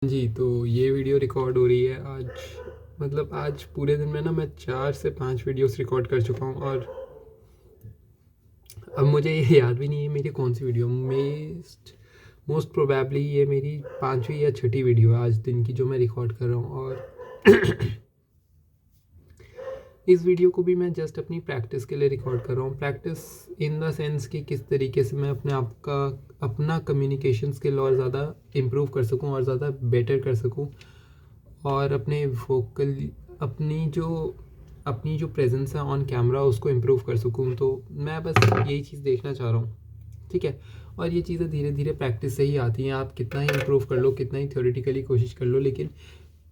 जी, तो ये video record हो रही है आज। मतलब आज पूरे दिन में ना मैं 4 से 5 वीडियोस रिकॉर्ड कर चुका हूँ और अब मुझे ये याद भी नहीं है मेरी कौन सी वीडियो मोस्ट प्रोबेबली ये मेरी 5वीं या 6ठी वीडियो है आज दिन की जो मैं रिकॉर्ड कर रहा हूँ। और इस वीडियो को भी मैं जस्ट अपनी प्रैक्टिस के लिए रिकॉर्ड कर रहा हूँ। प्रैक्टिस इन द सेंस कि किस तरीके से मैं अपना कम्युनिकेशन स्किल और ज़्यादा इम्प्रूव कर सकूँ और ज़्यादा बेटर कर सकूँ और अपनी जो प्रेजेंस है ऑन कैमरा उसको इम्प्रूव कर सकूँ। तो मैं बस यही चीज़ देखना चाह रहा हूँ, ठीक है। और ये चीज़ें धीरे धीरे प्रैक्टिस से ही आती हैं। आप कितना ही इम्प्रूव कर लो, कितना ही थ्योरेटिकली कोशिश कर लो, लेकिन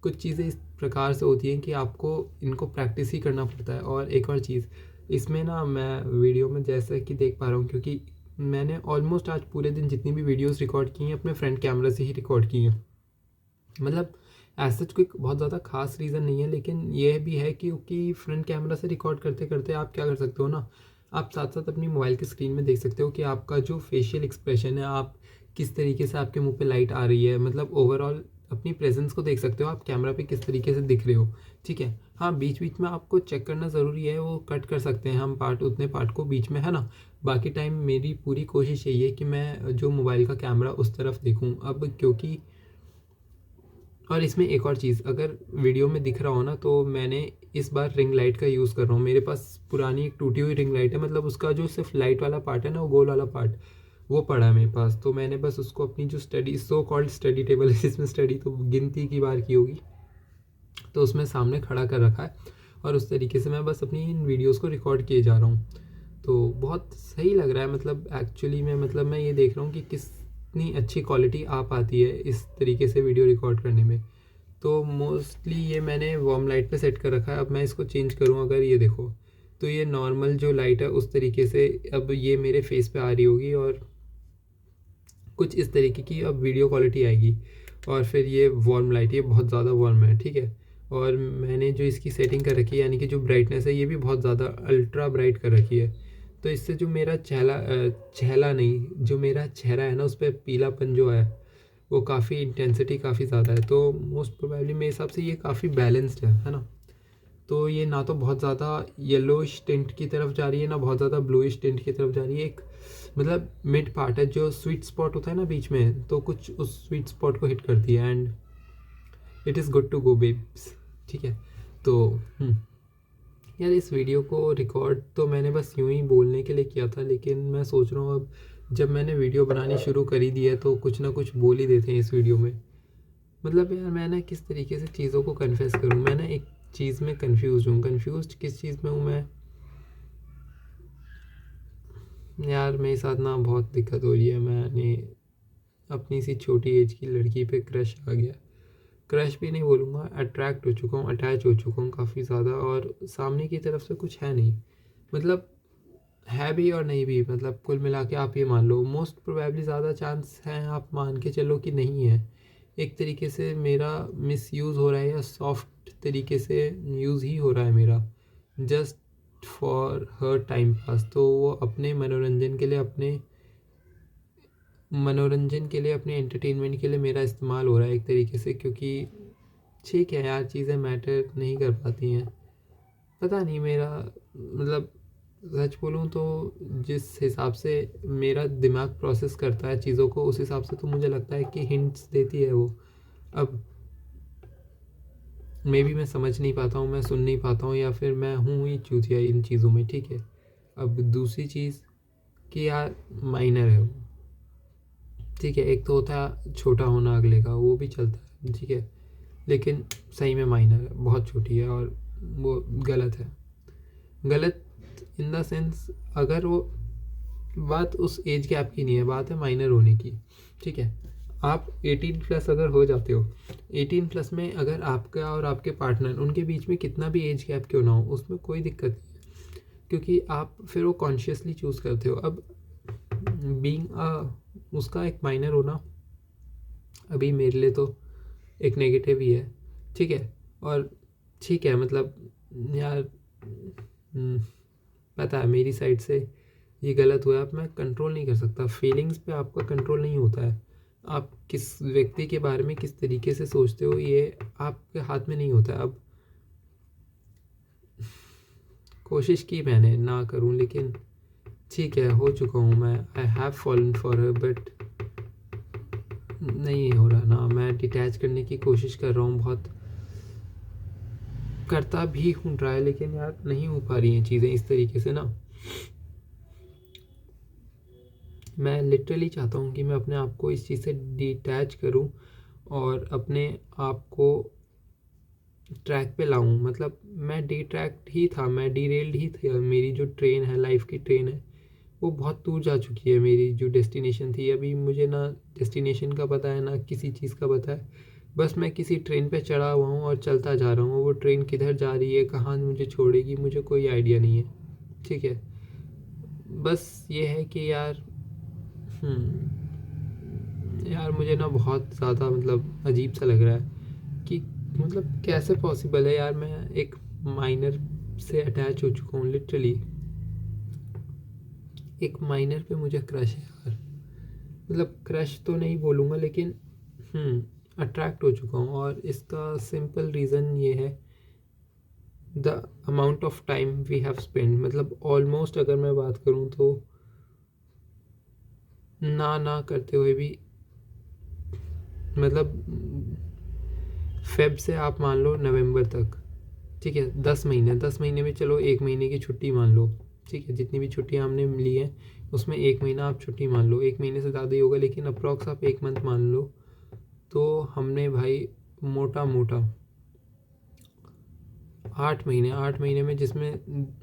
कुछ चीज़ें इस प्रकार से होती हैं कि आपको इनको प्रैक्टिस ही करना पड़ता है। और एक और चीज़ इसमें ना, मैं वीडियो में जैसा कि देख पा रहा हूँ, क्योंकि मैंने ऑलमोस्ट आज पूरे दिन जितनी भी वीडियोस रिकॉर्ड की हैं अपने फ्रंट कैमरा से ही रिकॉर्ड की हैं। मतलब ऐसा कोई बहुत ज़्यादा खास रीज़न नहीं है, लेकिन यह भी है क्योंकि फ्रंट कैमरा से रिकॉर्ड करते करते आप क्या कर सकते हो ना, आप साथ साथ अपनी मोबाइल की स्क्रीन में देख सकते हो कि आपका जो फेशियल एक्सप्रेशन है, आप किस तरीके से आपके मुंह पे लाइट आ रही है, मतलब ओवरऑल अपनी प्रेजेंस को देख सकते हो आप कैमरा पे किस तरीके से दिख रहे हो, ठीक है। हाँ, बीच बीच में आपको चेक करना ज़रूरी है, वो कट कर सकते हैं हम उतने पार्ट को बीच में, है ना। बाकी टाइम मेरी पूरी कोशिश यही है कि मैं जो मोबाइल का कैमरा उस तरफ देखूँ अब, क्योंकि और इसमें एक और चीज़ अगर वीडियो में दिख रहा हो ना, तो मैंने इस बार रिंग लाइट का यूज़ कर रहा हूँ। मेरे पास पुरानी एक टूटी हुई रिंग लाइट है, मतलब उसका जो सिर्फ लाइट वाला पार्ट है ना, वो गोल वाला पार्ट वो पड़ा है मेरे पास। तो मैंने बस उसको अपनी जो सो कॉल्ड स्टडी टेबल है, जिसमें स्टडी तो गिनती की बार की होगी, तो उसमें सामने खड़ा कर रखा है और उस तरीके से मैं बस अपनी इन वीडियोज़ को रिकॉर्ड किए जा रहा हूँ। तो बहुत सही लग रहा है, मतलब एक्चुअली में, मतलब मैं ये देख रहा हूँ कि कितनी अच्छी क्वालिटी आ पाती है इस तरीके से वीडियो रिकॉर्ड करने में। तो मोस्टली ये मैंने वार्म लाइट पे सेट कर रखा है। अब मैं इसको चेंज करूँ, अगर ये देखो, तो ये नॉर्मल जो लाइट है उस तरीके से अब ये मेरे फेस पे आ रही होगी और कुछ इस तरीके की अब वीडियो क्वालिटी आएगी। और फिर ये वार्म लाइट, ये बहुत ज़्यादा वार्म है, ठीक है। और मैंने जो इसकी सेटिंग कर रखी है, यानी कि जो ब्राइटनेस है, ये भी बहुत ज़्यादा अल्ट्रा ब्राइट कर रखी है। तो इससे जो मेरा चेहरा नहीं, जो मेरा चेहरा है ना, उस पर पीलापन जो है वो काफ़ी इंटेंसिटी काफ़ी ज़्यादा है। तो मोस्ट प्रोबेबली मेरे हिसाब से ये काफ़ी बैलेंस्ड है ना। तो ये ना तो बहुत ज़्यादा येलोइश टिंट की तरफ जा रही है, ना बहुत ज़्यादा ब्लूइश टिंट की तरफ जा रही है। एक मतलब मिड पार्ट है, जो स्वीट स्पॉट होता है ना बीच में, तो कुछ उस स्वीट स्पॉट को हिट करती है and it is good to go babes, ठीक है। तो यार, इस वीडियो को रिकॉर्ड तो मैंने बस यूं ही बोलने के लिए किया था, लेकिन मैं सोच रहा हूँ अब जब मैंने वीडियो बनानी शुरू करी दी है तो कुछ ना कुछ बोल ही देते हैं इस वीडियो में। मतलब यार, मैं ना किस तरीके से चीज़ों को कन्फेस करूँ, मैं ना एक चीज़ में कंफ्यूज हूँ। कंफ्यूज किस चीज़ में हूँ मैं, यार मेरे साथ ना बहुत दिक्कत हो रही है। मैंने अपनी सी छोटी एज की लड़की पे क्रश आ गया। क्रश भी नहीं बोलूँगा, अट्रैक्ट हो चुका हूँ, अटैच हो चुका हूँ काफ़ी ज़्यादा। और सामने की तरफ से कुछ है नहीं, मतलब है भी और नहीं भी, मतलब कुल मिला के आप ये मान लो, मोस्ट प्रोबेबली ज़्यादा चांस हैं, आप मान के चलो कि नहीं है। एक तरीके से मेरा मिस यूज़ हो रहा है, या सॉफ्ट तरीके से यूज़ ही हो रहा है मेरा, just for her time pass. तो वो अपने मनोरंजन के लिए, अपने एंटरटेनमेंट के लिए मेरा इस्तेमाल हो रहा है एक तरीके से, क्योंकि ठीक है यार, चीज़ें मैटर नहीं कर पाती हैं। पता नहीं मेरा, मतलब सच बोलूँ तो जिस हिसाब से मेरा दिमाग प्रोसेस करता है चीज़ों को, उस हिसाब से तो मुझे लगता है कि हिंट्स देती है वो। अब मे बी मैं समझ नहीं पाता हूँ, मैं सुन नहीं पाता हूँ, या फिर मैं हूँ ही चूतिया इन चीज़ों में, ठीक है। अब दूसरी चीज़ कि यार माइनर है वो, ठीक है। एक तो होता है छोटा होना अगले का, वो भी चलता है, ठीक है, लेकिन सही में माइनर है, बहुत छोटी है और वो गलत है। गलत इन द सेंस, अगर वो बात उस एज गैप की नहीं है, बात है माइनर होने की, ठीक है। आप 18 प्लस अगर हो जाते हो, 18 प्लस में अगर आपका और आपके पार्टनर, उनके बीच में कितना भी एज गैप क्यों ना हो, उसमें कोई दिक्कत नहीं है, क्योंकि आप फिर वो कॉन्शियसली चूज़ करते हो। अब बीइंग उसका एक माइनर होना अभी मेरे लिए तो एक नेगेटिव ही है, ठीक है। और ठीक है, मतलब यार, पता है मेरी साइड से ये गलत हुआ है। अब मैं कंट्रोल नहीं कर सकता, फीलिंग्स पे आपका कंट्रोल नहीं होता है। आप किस व्यक्ति के बारे में किस तरीके से सोचते हो ये आपके हाथ में नहीं होता। अब कोशिश की मैंने ना करूं, लेकिन ठीक है, हो चुका हूँ मैं। I have fallen for her, but नहीं हो रहा ना। मैं डिटैच करने की कोशिश कर रहा हूँ, बहुत करता भी हूँ ट्राई, लेकिन यार नहीं हो पा रही हैं चीज़ें इस तरीके से ना। मैं लिटरली चाहता हूँ कि मैं अपने आप को इस चीज़ से डिटैच करूँ और अपने आप को ट्रैक पे लाऊं। मतलब मैं डिट्रैक्ट ही था, मैं डीरेल्ड ही था। मेरी जो ट्रेन है, लाइफ की ट्रेन है, वो बहुत दूर जा चुकी है। मेरी जो डेस्टिनेशन थी, अभी मुझे ना डेस्टिनेशन का पता है ना किसी चीज़ का पता है। बस मैं किसी ट्रेन पे चढ़ा हुआ हूँ और चलता जा रहा हूँ। वो ट्रेन किधर जा रही है, कहाँ मुझे छोड़ेगी, मुझे कोई आइडिया नहीं है। ठीक है, बस ये है कि यार यार मुझे ना बहुत ज़्यादा मतलब अजीब सा लग रहा है कि मतलब कैसे पॉसिबल है यार। मैं एक माइनर से अटैच हो चुका हूँ लिटरली। एक माइनर पे मुझे क्रश है यार। मतलब क्रश तो नहीं बोलूँगा, लेकिन अट्रैक्ट हो चुका हूँ। और इसका सिंपल रीज़न ये है, the amount of time we have spend. मतलब ऑलमोस्ट अगर मैं बात करूँ तो ना करते हुए भी, मतलब फेब से आप मान लो नवंबर तक, ठीक है, 10 महीने, 10 महीने में चलो 1 महीने की छुट्टी मान लो। ठीक है, जितनी भी छुट्टियाँ हमने ली हैं उसमें 1 महीना आप छुट्टी मान लो। 1 महीने से ज़्यादा ही होगा, लेकिन अप्रॉक्स आप 1 मंथ मान लो। तो हमने भाई मोटा मोटा 8 महीने, 8 महीने में जिसमें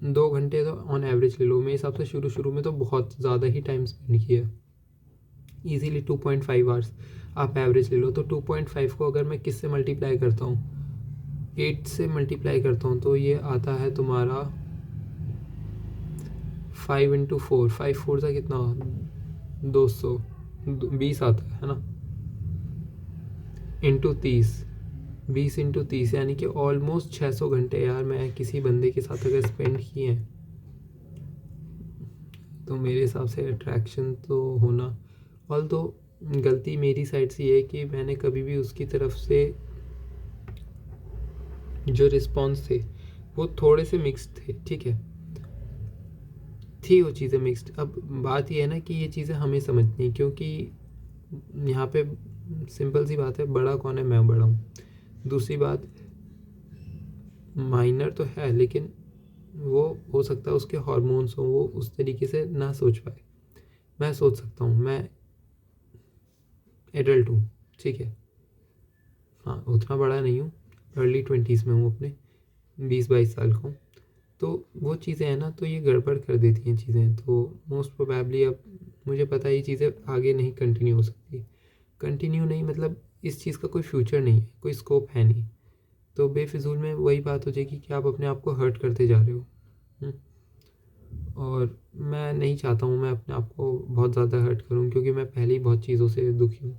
2 घंटे तो ऑन एवरेज ले लो, मेरे हिसाब से शुरू शुरू में तो बहुत ज़्यादा ही टाइम स्पेंड किया। ईजीली 2.5 आवर्स आप एवरेज ले लो। तो 2.5 को अगर मैं किससे मल्टीप्लाई करता हूँ, 8 से मल्टीप्लाई करता हूँ, तो ये आता है तुम्हारा 5 × 4, 5 4 सा कितना, 220 आता है ना, इंटू 30, 20 × 30, यानी कि ऑलमोस्ट 600 घंटे यार मैं किसी बंदे के साथ अगर स्पेंड किए हैं, तो मेरे हिसाब से अट्रैक्शन तो होना। ऑल तो गलती मेरी साइड से ये है कि मैंने कभी भी उसकी तरफ से जो रिस्पॉन्स थे वो थोड़े से मिक्स्ड थे। ठीक है, थी वो चीज़ें मिक्स्ड। अब बात ये है ना कि ये चीज़ें हमें समझनी, क्योंकि यहाँ पे सिंपल सी बात है, बड़ा कौन है, मैं बड़ा हूँ। दूसरी बात, माइनर तो है, लेकिन वो हो सकता है उसके हार्मोन्स हों, वो उस तरीके से ना सोच पाए। मैं सोच सकता हूँ, मैं एडल्ट हूँ। ठीक है, हाँ उतना बड़ा नहीं हूँ, अर्ली 20s में हूँ, अपने 20-22 साल का हूँ। तो वो चीज़ें हैं ना, तो ये गड़बड़ कर देती हैं चीज़ें। तो मोस्ट प्रोबेबली अब मुझे पता है ये चीज़ें आगे नहीं कंटिन्यू हो सकती। कंटिन्यू नहीं मतलब इस चीज़ का कोई फ्यूचर नहीं है, कोई स्कोप है नहीं। तो बेफिजूल में वही बात हो जाएगी कि आप अपने आप को हर्ट करते जा रहे हो। और मैं नहीं चाहता हूँ मैं अपने आप को बहुत ज़्यादा हर्ट करूँ, क्योंकि मैं पहले ही बहुत चीज़ों से दुखी हूँ।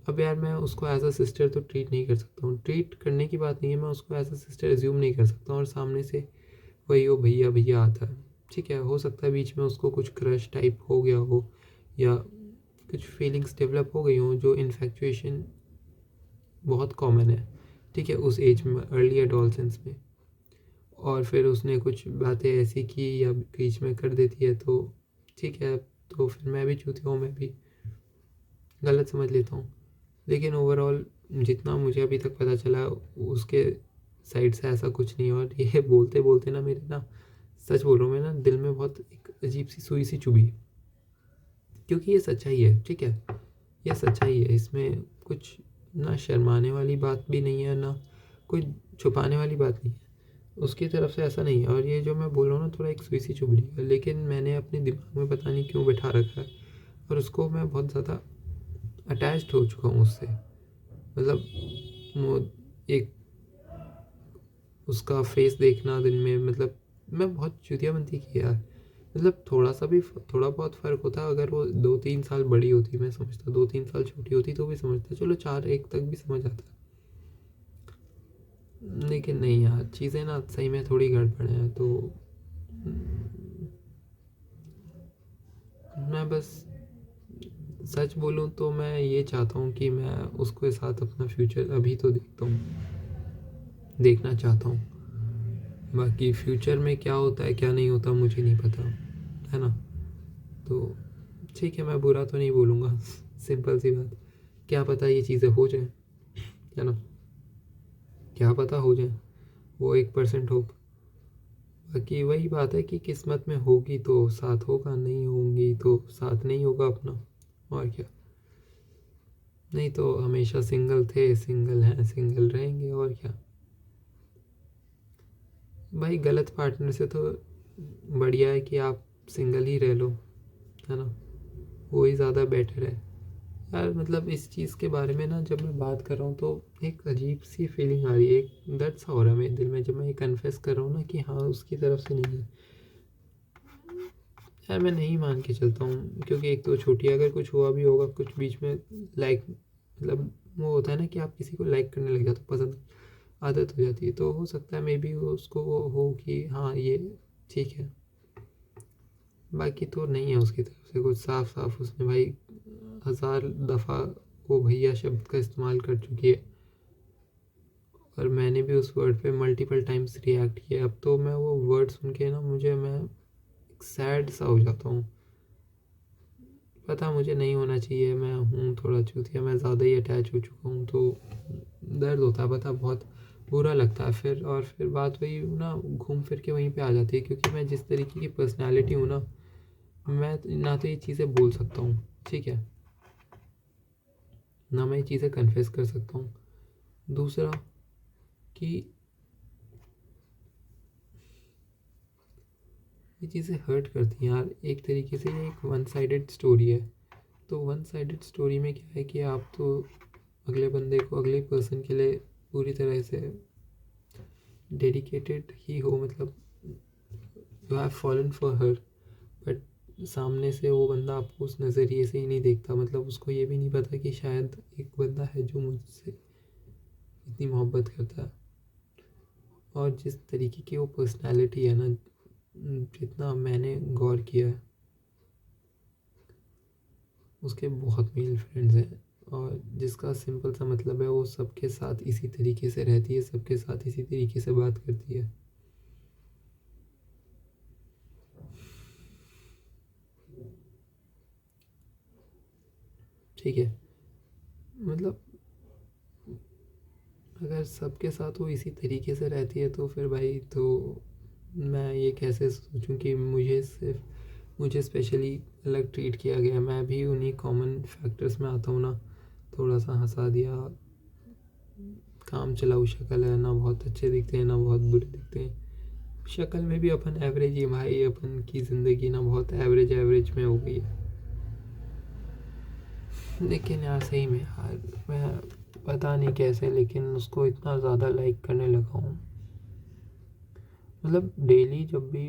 अब यार मैं उसको एज अ सिस्टर तो ट्रीट नहीं कर सकता हूँ। ट्रीट करने की बात नहीं है, मैं उसको एज अ सिस्टर एज्यूम नहीं कर सकता हूँ और सामने से वही वो भैया भैया आता है। ठीक है, हो सकता है बीच में उसको कुछ क्रश टाइप हो गया हो, या कुछ फीलिंग्स डेवलप हो गई हो, जो इन्फेक्चुएशन बहुत कॉमन है। ठीक है, उस एज में, अर्ली एडोलसेंस में। और फिर उसने कुछ बातें ऐसी की या बीच में कर देती है, तो ठीक है, तो फिर मैं भी चूतिया हूँ, मैं भी गलत समझ लेता हूँ। लेकिन ओवरऑल जितना मुझे अभी तक पता चला, उसके साइड से ऐसा कुछ नहीं है। और ये बोलते बोलते ना मेरे ना, सच बोल रहा हूँ मैं ना, दिल में बहुत एक अजीब सी सुई सी चुभी, क्योंकि ये सच्चाई है। ठीक है, ये सच्चाई है, इसमें कुछ ना शर्माने वाली बात भी नहीं है, ना कोई छुपाने वाली बात नहीं है उसकी तरफ से, ऐसा नहीं है। और ये जो मैं बोल रहा हूँ ना, थोड़ा एक सुई सी चुभ रही है, लेकिन मैंने अपने दिमाग में पता नहीं क्यों बैठा रखा है, और उसको मैं बहुत ज़्यादा अटैच्ड हो चुका हूँ उससे। मतलब वो एक उसका फेस देखना दिन में, मतलब मैं बहुत चूतियापंती की यार। मतलब थोड़ा सा भी, थोड़ा बहुत फ़र्क होता, अगर वो 2-3 साल बड़ी होती मैं समझता, 2-3 साल छोटी होती तो भी समझता, चलो 4-1 तक भी समझ आता। लेकिन नहीं यार, चीज़ें ना सही में थोड़ी गड़बड़ हैं। तो मैं बस सच बोलूँ तो मैं ये चाहता हूँ कि मैं उसके साथ अपना फ्यूचर अभी तो देखना चाहता हूँ। बाकी फ्यूचर में क्या होता है क्या नहीं होता मुझे नहीं पता, है ना। तो ठीक है, मैं बुरा तो नहीं बोलूँगा। सिंपल सी बात, क्या पता ये चीज़ें हो जाए, है ना, क्या पता हो जाए, वो 1% होप। बाकी वही बात है कि किस्मत में होगी तो साथ होगा, नहीं होंगी तो साथ नहीं होगा अपना, और क्या। नहीं तो हमेशा सिंगल थे, सिंगल हैं, सिंगल रहेंगे, और क्या। भाई गलत पार्टनर से तो बढ़िया है कि आप सिंगल ही रह लो, है ना, वो ही ज़्यादा बेटर है यार। मतलब इस चीज़ के बारे में ना जब मैं बात कर रहा हूँ तो एक अजीब सी फीलिंग आ रही है, एक दर्द सा हो रहा है मेरे दिल में जब मैं ये कन्फेस कर रहा हूँ ना कि हाँ उसकी तरफ से नहीं है यार। मैं नहीं मान के चलता हूँ, क्योंकि एक तो छोटी अगर कुछ हुआ भी होगा कुछ बीच में, लाइक मतलब वो होता है ना कि आप किसी को लाइक करने लग जाते हो, पसंद आदत हो जाती है, तो हो सकता है मे बी उसको वो हो कि हाँ ये ठीक है। बाकी तो नहीं है उसकी तरफ से कुछ, साफ साफ उसने भाई 1000 दफ़ा वो भैया शब्द का इस्तेमाल कर चुकी है, और मैंने भी उस वर्ड पे मल्टीपल टाइम्स रिएक्ट किया। अब तो मैं वो वर्ड सुन के ना मैं सैड सा हो जाता हूँ। पता मुझे नहीं होना चाहिए, मैं हूँ थोड़ा चूतिया, मैं ज़्यादा ही अटैच हो चुका हूँ, तो दर्द होता है, पता बहुत बुरा लगता है फिर। और फिर बात वही ना घूम फिर के वहीं पे आ जाती है, क्योंकि मैं जिस तरीके की पर्सनैलिटी हूँ ना, मैं ना तो ये चीज़ें बोल सकता हूँ, ठीक है, ना मैं ये चीज़ें कन्फेस कर सकता हूँ। दूसरा कि ये चीज़ें हर्ट करती हैं यार, एक तरीके से ये एक वन साइडेड स्टोरी है। तो वन साइडेड स्टोरी में क्या है कि आप तो अगले बंदे को, अगले पर्सन के लिए पूरी तरह से डेडिकेटेड ही हो, मतलब you have fallen for her, but सामने से वो बंदा आपको उस नज़रिए से ही नहीं देखता, मतलब उसको ये भी नहीं पता कि शायद एक बंदा है जो मुझसे इतनी मोहब्बत करता है। और जिस तरीके की वो पर्सनैलिटी है ना, जितना मैंने गौर किया है, उसके बहुत मेल फ्रेंड्स हैं, और जिसका सिंपल सा मतलब है वो सबके साथ इसी तरीके से रहती है, सबके साथ इसी तरीके से बात करती है। ठीक है, मतलब अगर सबके साथ वो इसी तरीके से रहती है तो फिर भाई तो मैं ये कैसे सोचूं कि मुझे स्पेशली अलग ट्रीट किया गया। मैं भी उन्हीं कॉमन फैक्टर्स में आता हूँ ना, थोड़ा सा हंसा दिया, काम चलाऊ शक्ल है ना, बहुत अच्छे दिखते हैं ना बहुत बुरे दिखते हैं, शक्ल में भी अपन एवरेज ही भाई, अपन की ज़िंदगी ना बहुत एवरेज एवरेज में हो गई है। लेकिन यार सही में यार मैं पता नहीं कैसे, लेकिन उसको इतना ज़्यादा लाइक करने लगा हूँ, मतलब डेली जब भी,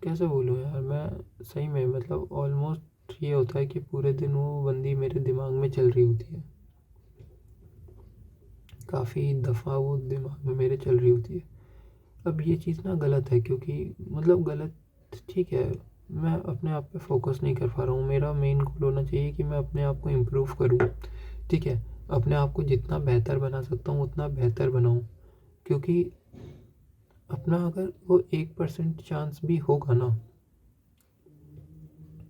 कैसे बोलूँ यार मैं सही में, मतलब ऑलमोस्ट ये होता है कि पूरे दिन वो बंदी मेरे दिमाग में चल रही होती है, काफ़ी दफ़ा वो दिमाग में मेरे चल रही होती है। अब ये चीज़ ना गलत है, क्योंकि मतलब गलत, ठीक है, मैं अपने आप पे फोकस नहीं कर पा रहा हूँ। मेरा मेन गोल होना चाहिए कि मैं अपने आप को इम्प्रूव करूँ, ठीक है, अपने आप को जितना बेहतर बना सकता हूँ उतना बेहतर बनाऊँ, क्योंकि अपना अगर वो 1% चांस भी होगा ना,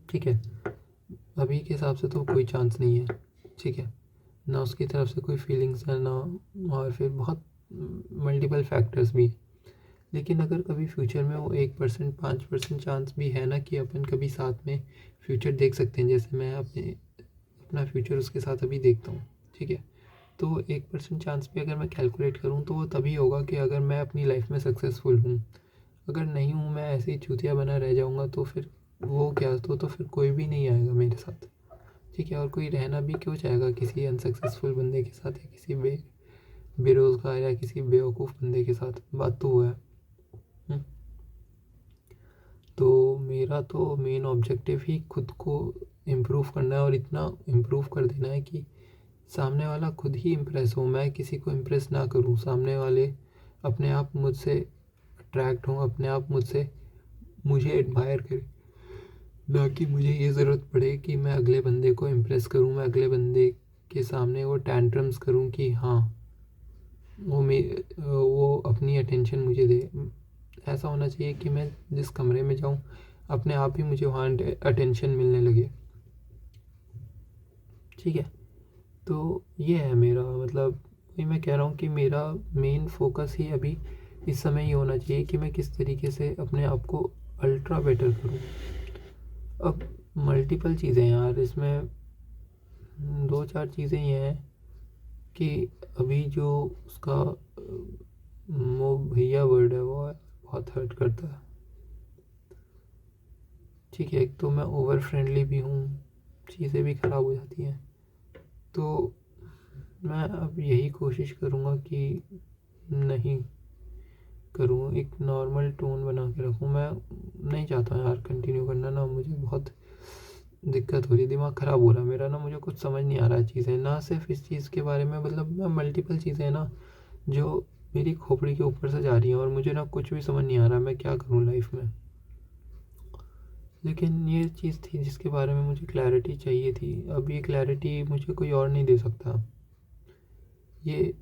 ठीक है, अभी के हिसाब से तो कोई चांस नहीं है, ठीक है, ना उसकी तरफ से कोई फीलिंग्स है ना, और फिर बहुत मल्टीपल फैक्टर्स भी। लेकिन अगर कभी फ्यूचर में वो 1% 5% चांस भी है ना कि अपन कभी साथ में फ्यूचर देख सकते हैं, जैसे मैं अपना फ्यूचर उसके साथ अभी देखता हूँ, ठीक है, तो 1% चांस भी अगर मैं कैलकुलेट करूँ तो वो तभी होगा कि अगर मैं अपनी लाइफ में सक्सेसफुल हूँ। अगर नहीं हूँ, मैं ऐसे ही चूतिया बना रह जाऊँगा, तो फिर वो क्या, तो फिर कोई भी नहीं आएगा मेरे साथ, ठीक है, और कोई रहना भी क्यों चाहेगा किसी अनसक्सेसफुल बंदे के साथ, या किसी बेरोज़गार या किसी बेवकूफ़ बंदे के साथ, बात तो वो है। तो मेरा तो मेन ऑब्जेक्टिव ही खुद को इम्प्रूव करना है, और इतना इम्प्रूव कर देना है कि सामने वाला खुद ही इम्प्रेस हो, मैं किसी को इम्प्रेस ना करूं, सामने वाले अपने आप मुझसे अट्रैक्ट हों, अपने आप मुझे एडमायर करें, ना कि मुझे ये ज़रूरत पड़े कि मैं अगले बंदे को इम्प्रेस करूँ, मैं अगले बंदे के सामने वो टैंट्रम्स करूँ कि हाँ वो अपनी अटेंशन मुझे दे। ऐसा होना चाहिए कि मैं जिस कमरे में जाऊँ अपने आप ही मुझे वहाँ अटेंशन मिलने लगे। ठीक है, तो ये है मेरा मतलब, वही मैं कह रहा हूँ कि मेरा मेन फोकस ही अभी इस समय ये होना चाहिए कि मैं किस तरीके से अपने आप को अल्ट्रा बेटर करूँ। अब मल्टीपल चीज़ें यार इसमें, 2-4 चीज़ें ये हैं कि अभी जो उसका वो भैया वर्ड है वो बहुत हर्ट करता है। ठीक है, एक तो मैं ओवर फ्रेंडली भी हूँ, चीज़ें भी ख़राब हो जाती हैं। तो मैं अब यही कोशिश करूँगा कि नहीं करूँ, एक नॉर्मल टोन बना के रखूँ। मैं नहीं चाहता यार कंटिन्यू करना, ना मुझे बहुत दिक्कत हो रही है, दिमाग ख़राब हो रहा है मेरा ना, मुझे कुछ समझ नहीं आ रहा है चीज़ें, ना सिर्फ इस चीज़ के बारे में, मतलब मैं मल्टीपल चीज़ें हैं ना जो मेरी खोपड़ी के ऊपर से जा रही हैं और मुझे ना कुछ भी समझ नहीं आ रहा मैं क्या करूँ लाइफ में। लेकिन ये चीज़ थी जिसके बारे में मुझे क्लैरिटी चाहिए थी। अब ये क्लैरिटी मुझे कोई और नहीं दे सकता, ये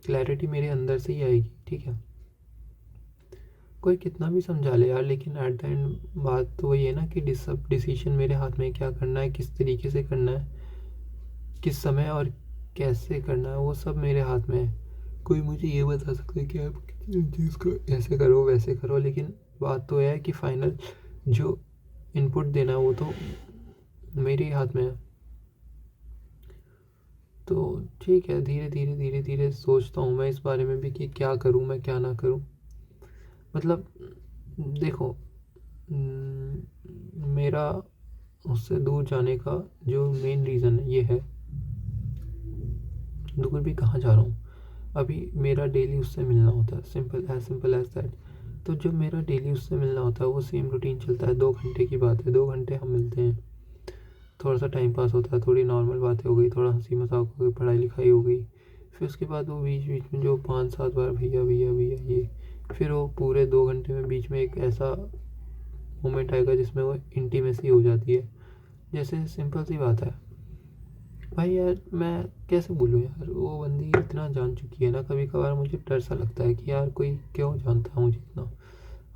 क्लैरिटी मेरे अंदर से ही आएगी। ठीक है, कोई कितना भी समझा ले यार, लेकिन एट द एंड बात तो वही है ना कि डिसीजन मेरे हाथ में है, क्या करना है, किस तरीके से करना है, किस समय और कैसे करना है, वो सब मेरे हाथ में है। कोई मुझे ये बता सकता है कि आप चीज़ को ऐसे करो वैसे करो, लेकिन बात तो है कि फाइनल जो इनपुट देना है वो तो मेरे ही हाथ में है। तो ठीक है, धीरे धीरे सोचता हूँ मैं इस बारे में भी कि क्या करूँ मैं क्या ना करूँ। मतलब देखो, मेरा उससे दूर जाने का जो मेन रीज़न है ये है, दूर भी कहाँ जा रहा हूँ, अभी मेरा डेली उससे मिलना होता है, सिंपल एज दैट। तो जब मेरा डेली उससे मिलना होता है वो सेम रूटीन चलता है, 2 घंटे की बात है, 2 घंटे हम मिलते हैं, थोड़ा सा टाइम पास होता है, थोड़ी नॉर्मल बातें हो गई, थोड़ा हंसी मजाक हो गई, पढ़ाई लिखाई हो गई, फिर उसके बाद वो बीच बीच में जो 5-7 बार भैया भैया भैया ये, फिर वो पूरे 2 घंटे में बीच में एक ऐसा मोमेंट आएगा जिसमें वो इंटीमेसी हो जाती है। जैसे सिंपल सी बात है भाई, यार मैं कैसे बोलूँ यार, वो बंदी इतना जान चुकी है ना, कभी कभार मुझे डर सा लगता है कि यार कोई क्यों जानता है मुझे इतना,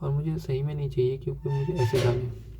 और मुझे सही में नहीं चाहिए कि कोई मुझे ऐसे जाने।